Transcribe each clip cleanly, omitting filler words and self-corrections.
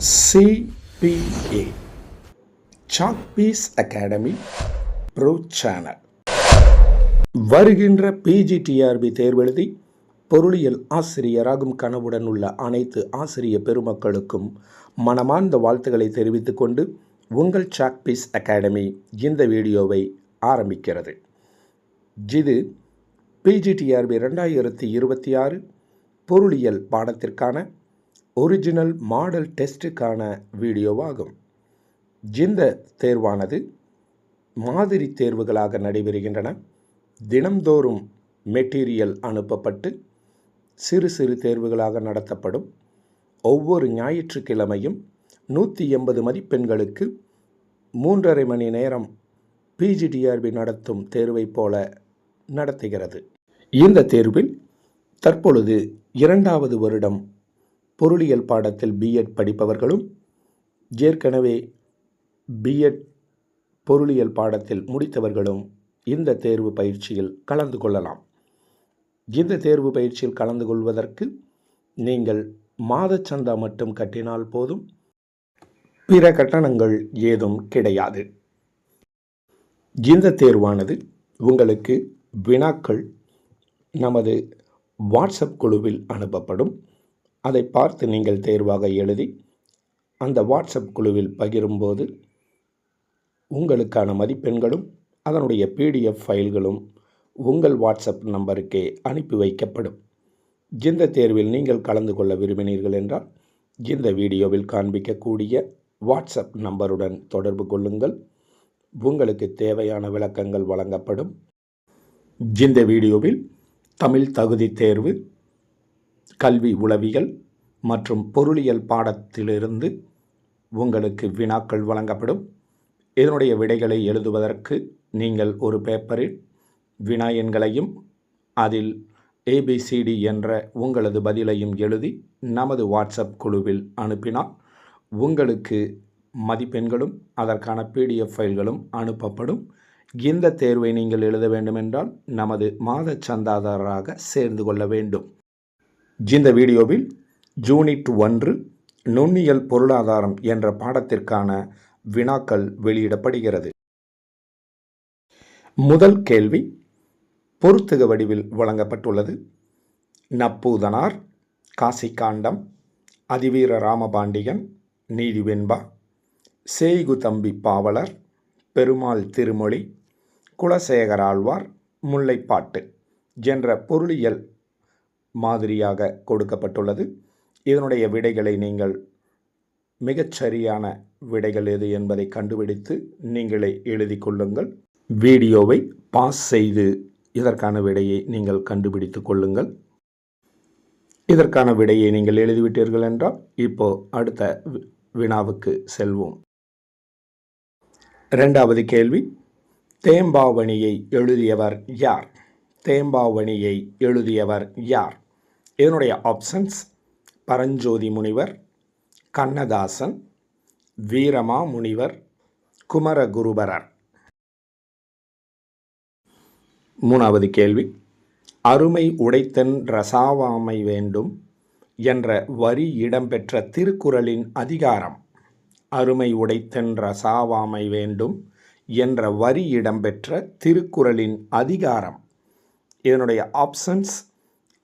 CPA chalk piece academy bro channel. வருகின்ற PGTRB தேர்வெழுதி பொருளியல் ஆசிரியராகும் கனவுடன் உள்ள அனைத்து ஆசிரிய பெருமக்களுக்கும் மனமார்ந்த வாழ்த்துக்களை தெரிவித்துக் கொண்டு உங்கள் சாக்பீஸ் அகாடமி இந்த வீடியோவை ஆரம்பிக்கிறது. இது PGTRB 2026 பொருளியல் பாடத்திற்கான ஒரிஜினல் மாடல் டெஸ்ட்டுக்கான வீடியோவாகும். இந்த தேர்வானது மாதிரி தேர்வுகளாக நடைபெறுகின்றன. தினம்தோறும் மெட்டீரியல் அனுப்பப்பட்டு சிறு சிறு தேர்வுகளாக நடத்தப்படும். ஒவ்வொரு ஞாயிற்றுக்கிழமையும் 180 மதிப்பெண்களுக்கு 3.5 மணி நேரம் PGTRB நடத்தும் தேர்வை போல நடத்துகிறது. இந்த தேர்வில் தற்பொழுது 2வது வருடம் பொருளியல் பாடத்தில் B.Ed படிப்பவர்களும் ஏற்கனவே B.Ed பொருளியல் பாடத்தில் முடித்தவர்களும் இந்த தேர்வு பயிற்சியில் கலந்து கொள்ளலாம். இந்த தேர்வு பயிற்சியில் கலந்து கொள்வதற்கு நீங்கள் மாதச்சந்தா மட்டும் கட்டினால் போதும். பிற கட்டணங்கள் ஏதும் கிடையாது. இந்த தேர்வானது உங்களுக்கு வினாக்கள் நமது வாட்ஸ்அப் குழுவில் அனுப்பப்படும். அதை பார்த்து நீங்கள் தேர்வாக எழுதி அந்த வாட்ஸ்அப் குழுவில் பகிரும்போது உங்களுக்கான மதிப்பெண்களும் அதனுடைய PDF ஃபைல்களும் உங்கள் வாட்ஸ்அப் நம்பருக்கே அனுப்பி வைக்கப்படும். இந்த தேர்வில் நீங்கள் கலந்து கொள்ள விரும்பினீர்கள் என்றால் இந்த வீடியோவில் காண்பிக்கக்கூடிய வாட்ஸ்அப் நம்பருடன் தொடர்பு கொள்ளுங்கள். உங்களுக்கு தேவையான விளக்கங்கள் வழங்கப்படும். இந்த வீடியோவில் தமிழ் தகுதி தேர்வு, கல்வி உளவியல் மற்றும் பொருளியல் பாடத்திலிருந்து உங்களுக்கு வினாக்கள் வழங்கப்படும். இதனுடைய விடைகளை எழுதுவதற்கு நீங்கள் ஒரு பேப்பரில் வினா எண்களையும் அதில் ABCD என்ற உங்களது பதிலையும் எழுதி நமது வாட்ஸ்அப் குழுவில் அனுப்பினால் உங்களுக்கு மதிப்பெண்களும் அதற்கான PDF ஃபைல்களும் அனுப்பப்படும். இந்த தேர்வை நீங்கள் எழுத வேண்டுமென்றால் நமது மாத சந்தாதாரராக சேர்ந்து கொள்ள வேண்டும். இந்த வீடியோவில் யூனிட் 1 நுண்ணியல் பொருளாதாரம் என்ற பாடத்திற்கான வினாக்கள் வெளியிடப்படுகிறது. முதல் கேள்வி பொறுத்துக வடிவில் வழங்கப்பட்டுள்ளது. நப்பூதனார், காசிகாண்டம், அதிவீர ராமபாண்டியன், நீதிவெண்பா, சேய்குதம்பி பாவலர், பெருமாள் திருமொழி, குலசேகராழ்வார், முல்லைப்பாட்டு என்ற பொருளியல் மாதிரியாக கொடுக்கப்பட்டுள்ளது. இதனுடைய விடைகளை நீங்கள் மிகச்சரியான விடைகள் எது என்பதை கண்டுபிடித்து நீங்களே எழுதி கொள்ளுங்கள். வீடியோவை பாஸ் செய்து இதற்கான விடையை நீங்கள் கண்டுபிடித்து கொள்ளுங்கள். இதற்கான விடையை நீங்கள் எழுதிவிட்டீர்கள் என்றால் இப்போ அடுத்த வினாவுக்கு செல்வோம். 2வது கேள்வி, தேம்பாவணியை எழுதியவர் யார்? தேம்பாவணியை எழுதியவர் யார்? இதனுடைய ஆப்ஷன்ஸ் பரஞ்சோதி முனிவர், கண்ணதாசன், வீரமா முனிவர், குமரகுருபரர். 3வது கேள்வி, அருமை உடைத்தன் ரசாவாமை வேண்டும் என்ற வரி இடம்பெற்ற திருக்குறளின் அதிகாரம். அருமை உடைத்தன் ரசாவாமை வேண்டும் என்ற வரி இடம்பெற்ற திருக்குறளின் அதிகாரம். இதனுடைய ஆப்ஷன்ஸ்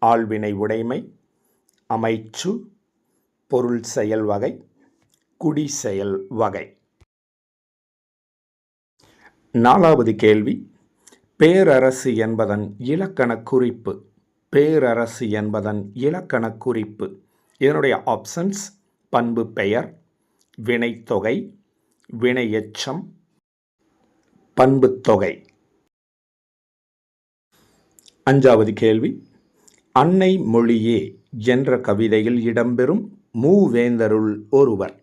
ஆள்வினை உடைமை, அமைச்சு, பொருள் செயல் வகை, குடி செயல் வகை. 4வது கேள்வி, பேரரசு என்பதன் இலக்கண குறிப்பு. பேரரசு என்பதன் இலக்கண குறிப்பு. இதனுடைய ஆப்ஷன்ஸ் பண்பு பெயர், வினைத்தொகை, வினையெச்சம், பண்புத்தொகை. 5வது கேள்வி, அன்னை மொழியே என்ற கவிதையில் இடம்பெறும் மூவேந்தருள் ஒருவர்.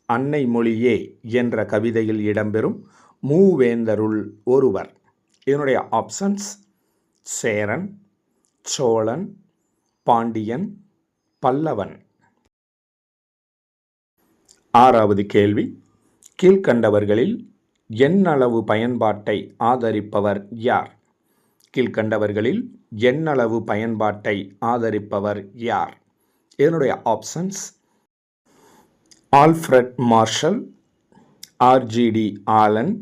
அன்னை மொழியே என்ற கவிதையில் இடம்பெறும் மூவேந்தருள் ஒருவர். இதனுடைய ஆப்ஷன்ஸ் சேரன், சோழன், பாண்டியன், பல்லவன். 6வது கேள்வி, கீழ்க்கண்டவர்களில் எண்ணளவு பயன்பாட்டை ஆதரிப்பவர் யார்? கீழ்க்கண்டவர்களில் எண்ணளவு பயன்பாட்டை ஆதரிப்பவர் யார்? இதனுடைய options Alfred Marshall, RGD Allen,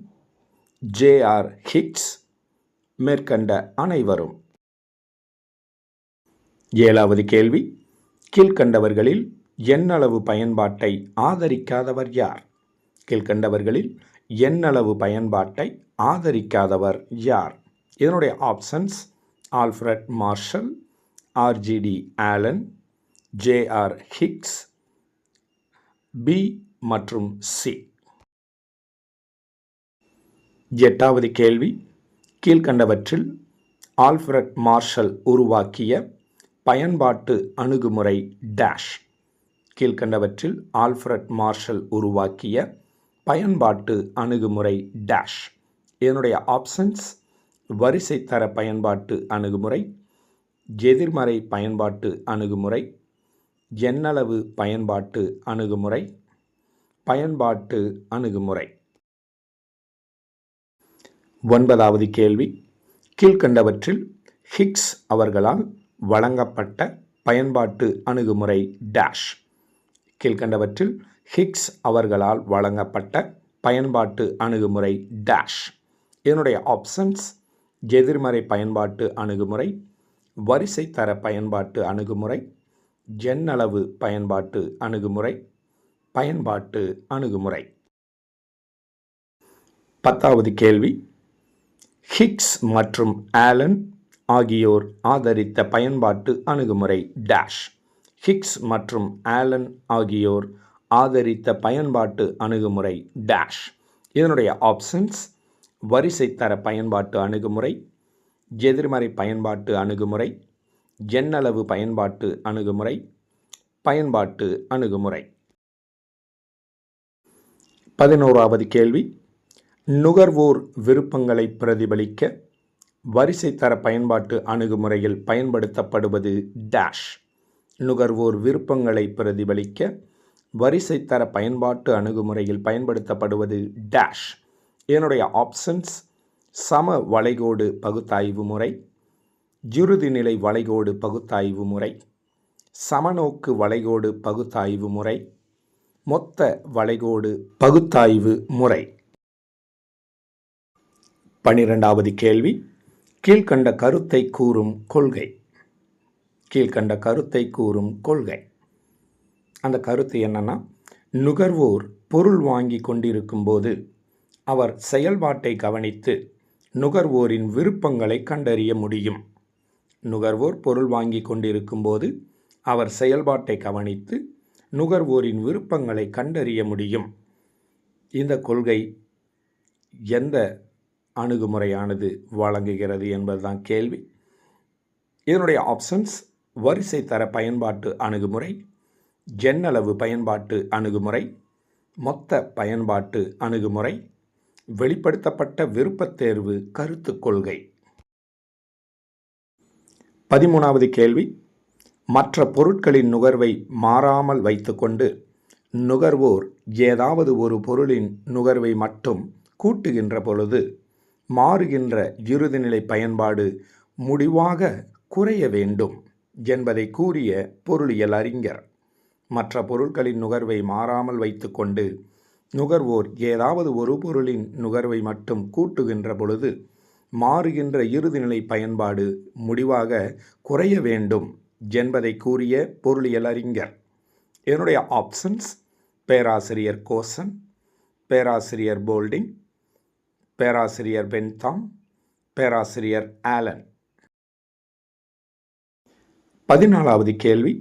JR Hicks மேற்கண்ட அனைவரும். 7வது கேள்வி, கீழ்க்கண்டவர்களில் எண்ணளவு பயன்பாட்டை ஆதரிக்காதவர் யார்? கீழ்க்கண்டவர்களில் எண்ணளவு பயன்பாட்டை ஆதரிக்காதவர் யார்? இதனுடைய options Alfred Marshall, RGD Allen, JR Hicks, B மற்றும் சி. 8வது கேள்வி, கீழ்க்கண்டவற்றில் ஆல்ஃபிரட் மார்ஷல் உருவாக்கிய பயன்பாட்டு அணுகுமுறை டேஷ். கீழ்க்கண்டவற்றில் ஆல்ஃபிரட் மார்ஷல் உருவாக்கிய பயன்பாட்டு அணுகுமுறை டேஷ். இதனுடைய ஆப்ஷன்ஸ் வரிசை தர பயன்பாட்டு அணுகுமுறை, எதிர்மறை பயன்பாட்டு அணுகுமுறை, எண்ணளவு பயன்பாட்டு அணுகுமுறை, பயன்பாட்டு அணுகுமுறை. 9வது கேள்வி, கீழ்க்கண்டவற்றில் ஹிக்ஸ் அவர்களால் வழங்கப்பட்ட பயன்பாட்டு அணுகுமுறை டேஷ். கீழ்க்கண்டவற்றில் ஹிக்ஸ் அவர்களால் வழங்கப்பட்ட பயன்பாட்டு அணுகுமுறை டேஷ். இதனுடைய ஆப்ஷன்ஸ் எதிர்மறை பயன்பாட்டு அணுகுமுறை, வரிசை தர பயன்பாட்டு அணுகுமுறை, எண்ணளவு பயன்பாட்டு அணுகுமுறை, பயன்பாட்டு அணுகுமுறை. 10வது கேள்வி, ஹிக்ஸ் மற்றும் ஆலன் ஆகியோர் ஆதரித்த பயன்பாட்டு அணுகுமுறை டேஷ். ஹிக்ஸ் மற்றும் ஆலன் ஆகியோர் ஆதரித்த பயன்பாட்டு அணுகுமுறை டேஷ். இதனுடைய ஆப்ஷன்ஸ் வரிசை தர பயன்பாட்டு அணுகுமுறை, எதிர்மறை பயன்பாட்டு அணுகுமுறை, எண்ணளவு பயன்பாட்டு அணுகுமுறை, பயன்பாட்டு அணுகுமுறை. 11வது கேள்வி, நுகர்வோர் விருப்பங்களை பிரதிபலிக்க வரிசை தர பயன்பாட்டு அணுகுமுறையில் பயன்படுத்தப்படுவது டேஷ். நுகர்வோர் விருப்பங்களை பிரதிபலிக்க வரிசை தர பயன்பாட்டு அணுகுமுறையில் பயன்படுத்தப்படுவது டேஷ். இதனுடைய ஆப்ஷன்ஸ் சம வளைகோடு பகுத்தாய்வு முறை, இறுதிநிலை வளைகோடு பகுத்தாய்வு முறை, சமநோக்கு வளைகோடு பகுத்தாய்வு முறை, மொத்த வளைகோடு பகுத்தாய்வு முறை. 12வது கேள்வி, கீழ்க்கண்ட கருத்தை கூறும் கொள்கை. கீழ்க்கண்ட கருத்தை கூறும் கொள்கை. அந்த கருத்து என்னன்னா, நுகர்வோர் பொருள் வாங்கி கொண்டிருக்கும் போது அவர் செயல்பாட்டை கவனித்து நுகர்வோரின் விருப்பங்களை கண்டறிய முடியும். நுகர்வோர் பொருள் வாங்கி கொண்டிருக்கும் போது அவர் செயல்பாட்டை கவனித்து நுகர்வோரின் விருப்பங்களை கண்டறிய முடியும். இந்த கொள்கை எந்த அணுகுமுறையானது வழங்குகிறது என்பதுதான் கேள்வி. இதனுடைய ஆப்ஷன்ஸ் வரிசை தர பயன்பாட்டு அணுகுமுறை, எண்ணளவு பயன்பாட்டு அணுகுமுறை, மொத்த பயன்பாட்டு அணுகுமுறை, வெளிப்படுத்தப்பட்ட விருப்பத்தேர்வு கருத்து கொள்கை. 13வது கேள்வி, மற்ற பொருட்களின் நுகர்வை மாறாமல் வைத்துக்கொண்டு நுகர்வோர் ஏதாவது ஒரு பொருளின் நுகர்வை மட்டும் கூட்டுகின்ற பொழுது மாறுகின்ற இறுதிநிலை பயன்பாடு முடிவாக குறைய வேண்டும் என்பதை கூறிய பொருளியல் அறிஞர். மற்ற பொருட்களின் நுகர்வை மாறாமல் வைத்துக்கொண்டு நுகர்வோர் ஏதாவது ஒரு பொருளின் நுகர்வை மட்டும் கூட்டுகின்ற பொழுது மாறுகின்ற இறுதிநிலை பயன்பாடு முடிவாக குறைய வேண்டும் என்பதை கூறிய பொருளியல் அறிஞர். இதனுடைய ஆப்ஷன்ஸ் பேராசிரியர் கோசன், பேராசிரியர் போல்டிங், பேராசிரியர் பென்தாம், பேராசிரியர் ஆலன். 14வது கேள்வி,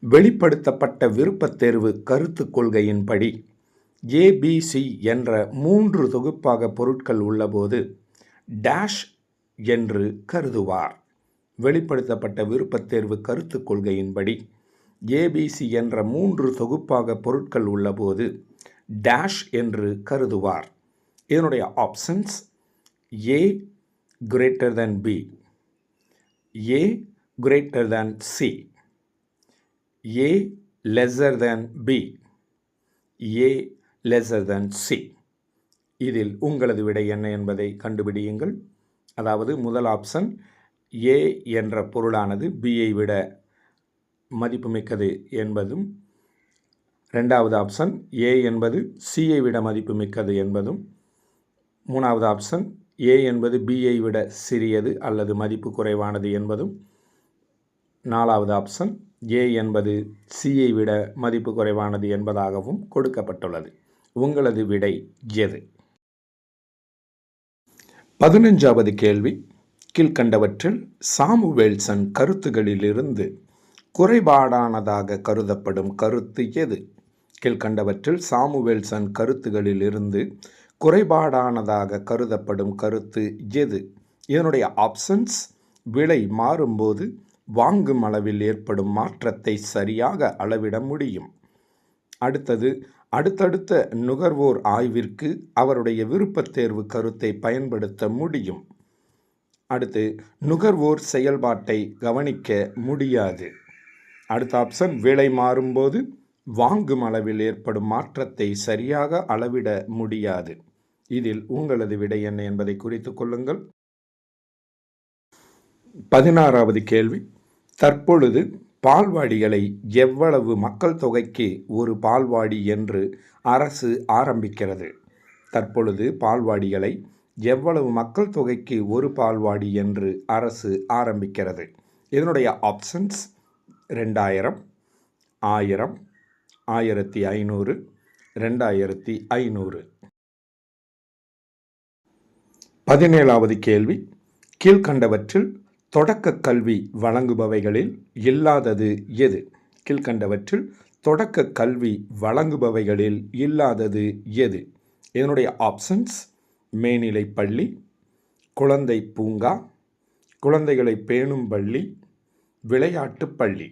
வெளிப்படுத்தப்பட்ட விருப்பத்தேர்வு கருத்து கொள்கையின்படி ஏபிசி என்ற 3 தொகுப்பாக பொருட்கள் உள்ளபோது டேஷ் என்று கருதுவார். வெளிப்படுத்தப்பட்ட விருப்பத்தேர்வு கருத்து கொள்கையின்படி ஏபிசி என்ற 3 தொகுப்பாக பொருட்கள் உள்ளபோது டேஷ் என்று கருதுவார். இதனுடைய options A greater than B, A greater than C, A lesser than B, A lesser than C. இதில் உங்களது விடை என்ன என்பதை கண்டுபிடியுங்கள். அதாவது முதல் ஆப்ஷன் ஏ என்ற பொருளானது பியை விட மதிப்புமிக்கது என்பதும், ரெண்டாவது ஆப்ஷன் ஏ என்பது சியை விட மதிப்பு மிக்கது என்பதும், மூணாவது ஆப்ஷன் ஏ என்பது பியை விட சிறியது அல்லது மதிப்பு குறைவானது என்பதும், நாலாவது ஆப்ஷன் ஏ என்பது சியை விட மதிப்பு குறைவானது என்பதாகவும் கொடுக்கப்பட்டுள்ளது. உங்களது விடை எது? 15வது கேள்வி, கீழ்கண்டவற்றில் சாமுவேல்சன் கருத்துகளிலிருந்து குறைபாடானதாக கருதப்படும் கருத்து எது? கீழ்கண்டவற்றில் சாமுவேல்சன் கருத்துகளிலிருந்து குறைபாடானதாக கருதப்படும் கருத்து எது? இதனுடைய ஆப்ஷன்ஸ்: விலை மாறும்போது வாங்கும் அளவில் ஏற்படும் மாற்றத்தை சரியாக அளவிட முடியும். அடுத்தது, அடுத்தடுத்த நுகர்வோர் ஆய்விற்கு அவருடைய விருப்பத் தேர்வு கருத்தை பயன்படுத்த முடியும். அடுத்து, நுகர்வோர் செயல்பாட்டை கவனிக்க முடியாது. அடுத்த ஆப்ஷன், விலை மாறும்போது வாங்கும் அளவில் ஏற்படும் மாற்றத்தை சரியாக அளவிட முடியாது. இதில் உங்களது விடை என்ன என்பதை குறித்துக் கொள்ளுங்கள். 16வது கேள்வி, தற்பொழுது பால்வாடிகளை எவ்வளவு மக்கள் தொகைக்கு ஒரு பால்வாடி என்று அரசு ஆரம்பிக்கிறது? தற்பொழுது பால்வாடிகளை எவ்வளவு மக்கள் தொகைக்கு ஒரு பால்வாடி என்று அரசு ஆரம்பிக்கிறது? இதனுடைய ஆப்ஷன்ஸ்: 2000, 1000, 1500, 2500. 17வது கேள்வி, கீழ்கண்டவற்றில் தொடக்க கல்வி வழங்குபவைகளில் இல்லாதது எது? கீழ்கண்டவற்றில் தொடக்க கல்வி வழங்குபவைகளில் இல்லாதது எது? இதனுடைய ஆப்ஷன்ஸ்: மேல்நிலை பள்ளி, குழந்தை பூங்கா, குழந்தைகளை பேணும் பள்ளி, விளையாட்டு பள்ளி.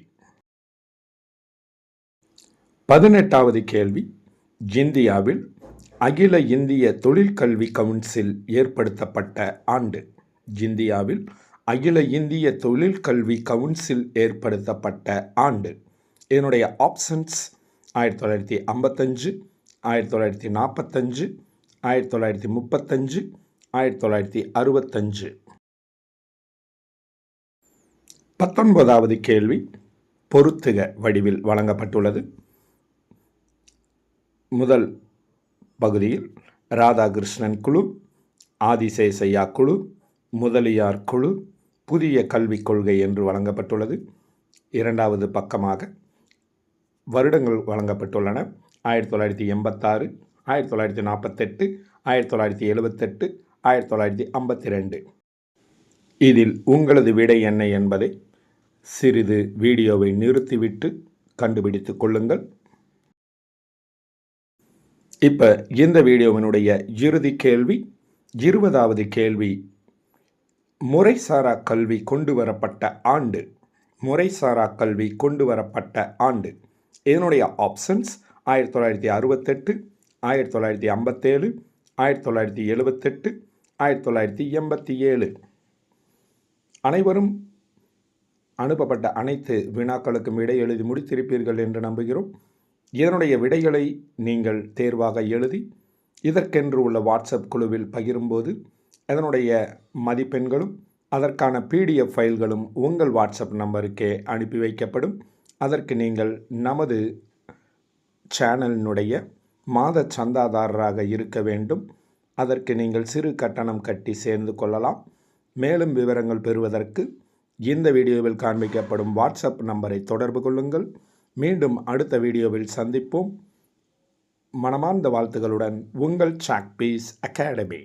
18வது கேள்வி, இந்தியாவில் அகில இந்திய தொழிற்கல்வி கவுன்சில் ஏற்படுத்தப்பட்ட ஆண்டு? இந்தியாவில் அகில இந்திய தொழிற்கல்வி கவுன்சில் ஏற்படுத்தப்பட்ட ஆண்டு. இதனுடைய ஆப்ஷன்ஸ்: 1955, 1945, 1935, 1965. 19வது கேள்வி பொறுத்துக வடிவில் வழங்கப்பட்டுள்ளது. முதல் பகுதியில் ராதாகிருஷ்ணன் குழு, ஆதிசேஷையா குழு, முதலியார் குழு, புதிய கல்விக் கொள்கை என்று வழங்கப்பட்டுள்ளது. இரண்டாவது பக்கமாக வருடங்கள் வழங்கப்பட்டுள்ளன. 1986, 1948, 1978, 1952. இதில் உங்களது விடை என்ன என்பதை சிறிது வீடியோவை நிறுத்திவிட்டு கண்டுபிடித்துக் கொள்ளுங்கள். இப்போ இந்த வீடியோவினுடைய இறுதி கேள்வி, 20வது கேள்வி, முறைசாரா கல்வி கொண்டு வரப்பட்ட ஆண்டு? முறைசாரா கல்வி கொண்டு வரப்பட்ட ஆண்டு. இதனுடைய ஆப்ஷன்ஸ்: 1968, 1957, 1978, 1987. அனைவரும் அனுப்பப்பட்ட அனைத்து வினாக்களுக்கும் விடை எழுதி முடித்திருப்பீர்கள் என்று நம்புகிறோம். இதனுடைய விடைகளை நீங்கள் தேர்வாக எழுதி இதற்கென்று உள்ள வாட்ஸ்அப் குழுவில் பகிரும்போது அதனுடைய மதிப்பெண்களும் அதற்கான PDF ஃபைல்களும் உங்கள் வாட்ஸ்அப் நம்பருக்கே அனுப்பி வைக்கப்படும். அதற்கு நீங்கள் நமது சேனலினுடைய மாத சந்தாதாரராக இருக்க வேண்டும். அதற்கு நீங்கள் சிறு கட்டணம் கட்டி சேர்ந்து கொள்ளலாம். மேலும் விவரங்கள் பெறுவதற்கு இந்த வீடியோவில் காண்பிக்கப்படும் வாட்ஸ்அப் நம்பரை தொடர்பு கொள்ளுங்கள். மீண்டும் அடுத்த வீடியோவில் சந்திப்போம். மனமார்ந்த வாழ்த்துக்களுடன் உங்கள் சாக்பீஸ் அகாடமி.